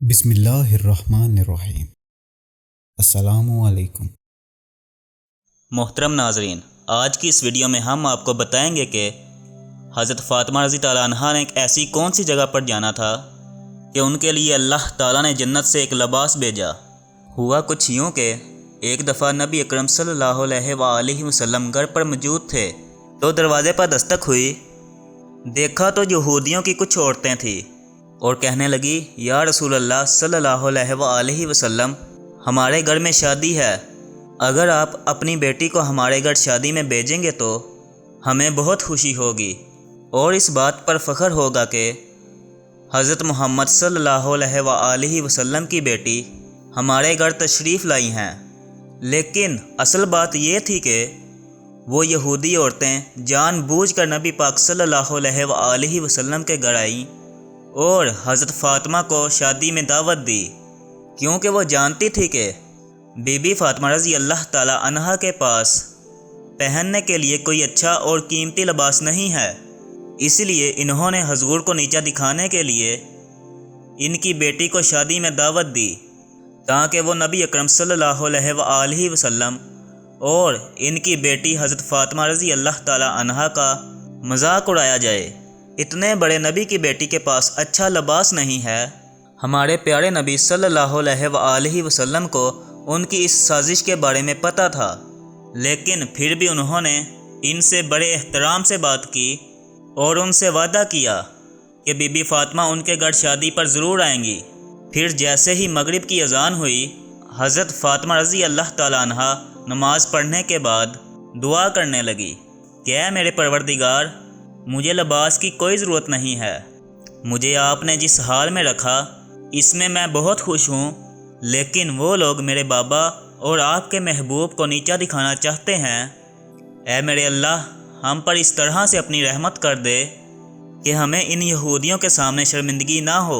بسم اللہ الرحمن الرحیم۔ السلام علیکم۔ محترم ناظرین، آج کی اس ویڈیو میں ہم آپ کو بتائیں گے کہ حضرت فاطمہ رضی تعالیٰ عنہا نے ایک ایسی کون سی جگہ پر جانا تھا کہ ان کے لیے اللہ تعالیٰ نے جنت سے ایک لباس بھیجا۔ ہوا کچھ یوں کہ ایک دفعہ نبی اکرم صلی اللہ علیہ وآلہ وسلم گھر پر موجود تھے تو دروازے پر دستک ہوئی۔ دیکھا تو یہودیوں کی کچھ عورتیں تھیں اور کہنے لگی، یا رسول اللہ صلی اللہ علیہ وآلہ وسلم، ہمارے گھر میں شادی ہے، اگر آپ اپنی بیٹی کو ہمارے گھر شادی میں بھیجیں گے تو ہمیں بہت خوشی ہوگی اور اس بات پر فخر ہوگا کہ حضرت محمد صلی اللہ علیہ وآلہ وسلم کی بیٹی ہمارے گھر تشریف لائی ہیں۔ لیکن اصل بات یہ تھی کہ وہ یہودی عورتیں جان بوجھ کر نبی پاک صلی اللہ علیہ وآلہ وسلم کے گھر آئیں اور حضرت فاطمہ کو شادی میں دعوت دی، کیونکہ وہ جانتی تھی کہ بی بی فاطمہ رضی اللہ تعالیٰ عنہا کے پاس پہننے کے لیے کوئی اچھا اور قیمتی لباس نہیں ہے۔ اس لیے انہوں نے حضور کو نیچا دکھانے کے لیے ان کی بیٹی کو شادی میں دعوت دی تاکہ وہ نبی اکرم صلی اللہ علیہ وآلہ وسلم اور ان کی بیٹی حضرت فاطمہ رضی اللہ تعالیٰ عنہا کا مذاق اڑایا جائے۔ اتنے بڑے نبی کی بیٹی کے پاس اچھا لباس نہیں ہے۔ ہمارے پیارے نبی صلی اللہ علیہ وآلہ وسلم کو ان کی اس سازش کے بارے میں پتہ تھا، لیکن پھر بھی انہوں نے ان سے بڑے احترام سے بات کی اور ان سے وعدہ کیا کہ بی بی فاطمہ ان کے گھر شادی پر ضرور آئیں گی۔ پھر جیسے ہی مغرب کی اذان ہوئی، حضرت فاطمہ رضی اللہ تعالیٰ عنہا نماز پڑھنے کے بعد دعا کرنے لگی کہ اے میرے پروردگار، مجھے لباس کی کوئی ضرورت نہیں ہے، مجھے آپ نے جس حال میں رکھا اس میں بہت خوش ہوں، لیکن وہ لوگ میرے بابا اور آپ کے محبوب کو نیچا دکھانا چاہتے ہیں۔ اے میرے اللہ، ہم پر اس طرح سے اپنی رحمت کر دے کہ ہمیں ان یہودیوں کے سامنے شرمندگی نہ ہو۔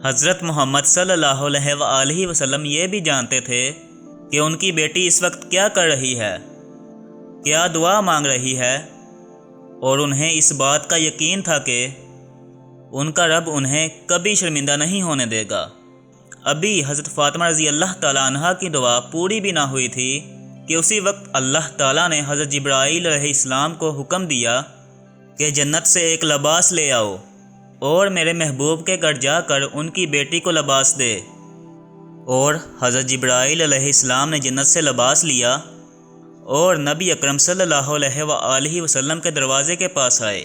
حضرت محمد صلی اللہ علیہ وآلہ وسلم یہ بھی جانتے تھے کہ ان کی بیٹی اس وقت کیا کر رہی ہے، کیا دعا مانگ رہی ہے، اور انہیں اس بات کا یقین تھا کہ ان کا رب انہیں کبھی شرمندہ نہیں ہونے دے گا۔ ابھی حضرت فاطمہ رضی اللہ تعالیٰ عنہا کی دعا پوری بھی نہ ہوئی تھی کہ اسی وقت اللہ تعالیٰ نے حضرت جبرائیل علیہ السلام کو حکم دیا کہ جنت سے ایک لباس لے آؤ اور میرے محبوب کے گھر جا کر ان کی بیٹی کو لباس دے۔ اور حضرت جبرائیل علیہ السلام نے جنت سے لباس لیا اور نبی اکرم صلی اللہ علیہ وآلہ وسلم کے دروازے کے پاس آئے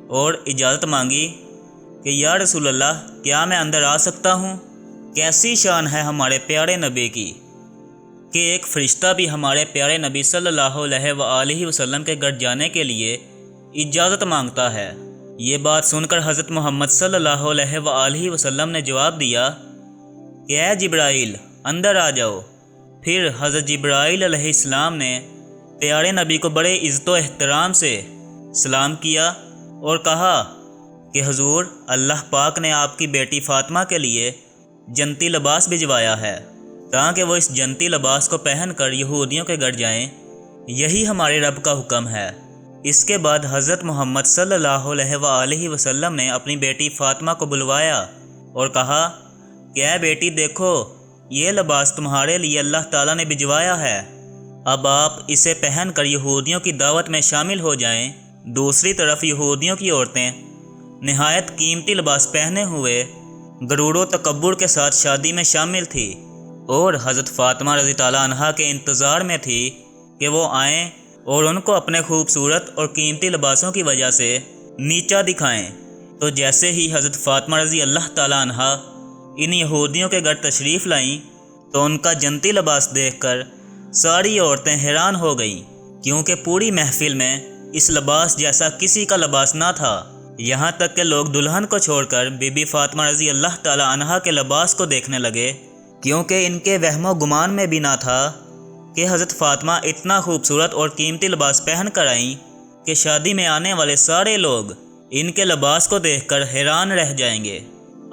اور اجازت مانگی کہ یا رسول اللہ، کیا میں اندر آ سکتا ہوں؟ کیسی شان ہے ہمارے پیارے نبی کی کہ ایک فرشتہ بھی ہمارے پیارے نبی صلی اللہ علیہ وآلہ وسلم کے گھر جانے کے لیے اجازت مانگتا ہے۔ یہ بات سن کر حضرت محمد صلی اللہ علیہ وآلہ وسلم نے جواب دیا کہ اے جبرائیل، اندر آ جاؤ۔ پھر حضرت جبرائیل علیہ السلام نے پیارے نبی کو بڑے عزت و احترام سے سلام کیا اور کہا کہ حضور، اللہ پاک نے آپ کی بیٹی فاطمہ کے لیے جنتی لباس بھجوایا ہے تاکہ وہ اس جنتی لباس کو پہن کر یہودیوں کے گھر جائیں، یہی ہمارے رب کا حکم ہے۔ اس کے بعد حضرت محمد صلی اللہ علیہ وآلہ وسلم نے اپنی بیٹی فاطمہ کو بلوایا اور کہا کہ اے بیٹی، دیکھو، یہ لباس تمہارے لیے اللہ تعالیٰ نے بھجوایا ہے، اب آپ اسے پہن کر یہودیوں کی دعوت میں شامل ہو جائیں۔ دوسری طرف یہودیوں کی عورتیں نہایت قیمتی لباس پہنے ہوئے غرور و تکبر کے ساتھ شادی میں شامل تھی اور حضرت فاطمہ رضی تعالیٰ عنہا کے انتظار میں تھی کہ وہ آئیں اور ان کو اپنے خوبصورت اور قیمتی لباسوں کی وجہ سے نیچا دکھائیں۔ تو جیسے ہی حضرت فاطمہ رضی اللہ تعالیٰ عنہا ان یہودیوں کے گھر تشریف لائیں تو ان کا جنتی لباس دیکھ کر ساری عورتیں حیران ہو گئیں، کیونکہ پوری محفل میں اس لباس جیسا کسی کا لباس نہ تھا۔ یہاں تک کہ لوگ دلہن کو چھوڑ کر بی بی فاطمہ رضی اللہ تعالیٰ عنہا کے لباس کو دیکھنے لگے، کیونکہ ان کے وہم و گمان میں بھی نہ تھا کہ حضرت فاطمہ اتنا خوبصورت اور قیمتی لباس پہن کر آئیں کہ شادی میں آنے والے سارے لوگ ان کے لباس کو دیکھ کر حیران رہ جائیں گے۔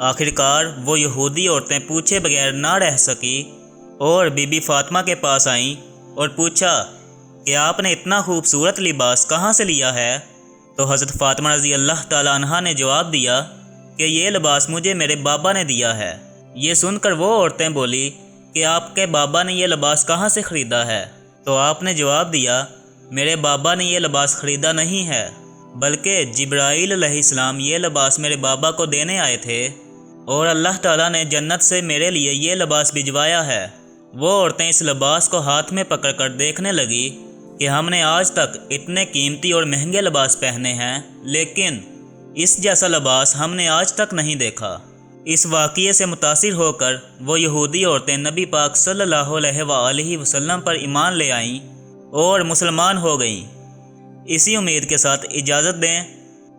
آخرکار وہ یہودی عورتیں پوچھے بغیر نہ رہ سکی اور بی بی فاطمہ کے پاس آئیں اور پوچھا کہ آپ نے اتنا خوبصورت لباس کہاں سے لیا ہے؟ تو حضرت فاطمہ رضی اللہ تعالیٰ عنہا نے جواب دیا کہ یہ لباس مجھے میرے بابا نے دیا ہے۔ یہ سن کر وہ عورتیں بولی کہ آپ کے بابا نے یہ لباس کہاں سے خریدا ہے؟ تو آپ نے جواب دیا، میرے بابا نے یہ لباس خریدا نہیں ہے، بلکہ جبرائیل علیہ السلام یہ لباس میرے بابا کو دینے آئے تھے اور اللہ تعالیٰ نے جنت سے میرے لیے یہ لباس بھجوایا ہے۔ وہ عورتیں اس لباس کو ہاتھ میں پکڑ کر دیکھنے لگی کہ ہم نے آج تک اتنے قیمتی اور مہنگے لباس پہنے ہیں، لیکن اس جیسا لباس ہم نے آج تک نہیں دیکھا۔ اس واقعے سے متاثر ہو کر وہ یہودی عورتیں نبی پاک صلی اللہ علیہ وآلہ وسلم پر ایمان لے آئیں اور مسلمان ہو گئیں۔ اسی امید کے ساتھ اجازت دیں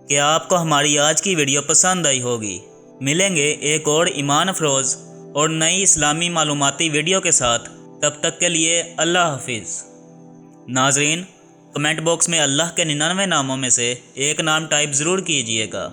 کہ آپ کو ہماری آج کی ویڈیو پسند آئی ہوگی۔ ملیں گے ایک اور ایمان افروز اور نئی اسلامی معلوماتی ویڈیو کے ساتھ، تب تک کے لیے اللہ حافظ۔ ناظرین، کمنٹ باکس میں اللہ کے 99 ناموں میں سے ایک نام ٹائپ ضرور کیجیے گا۔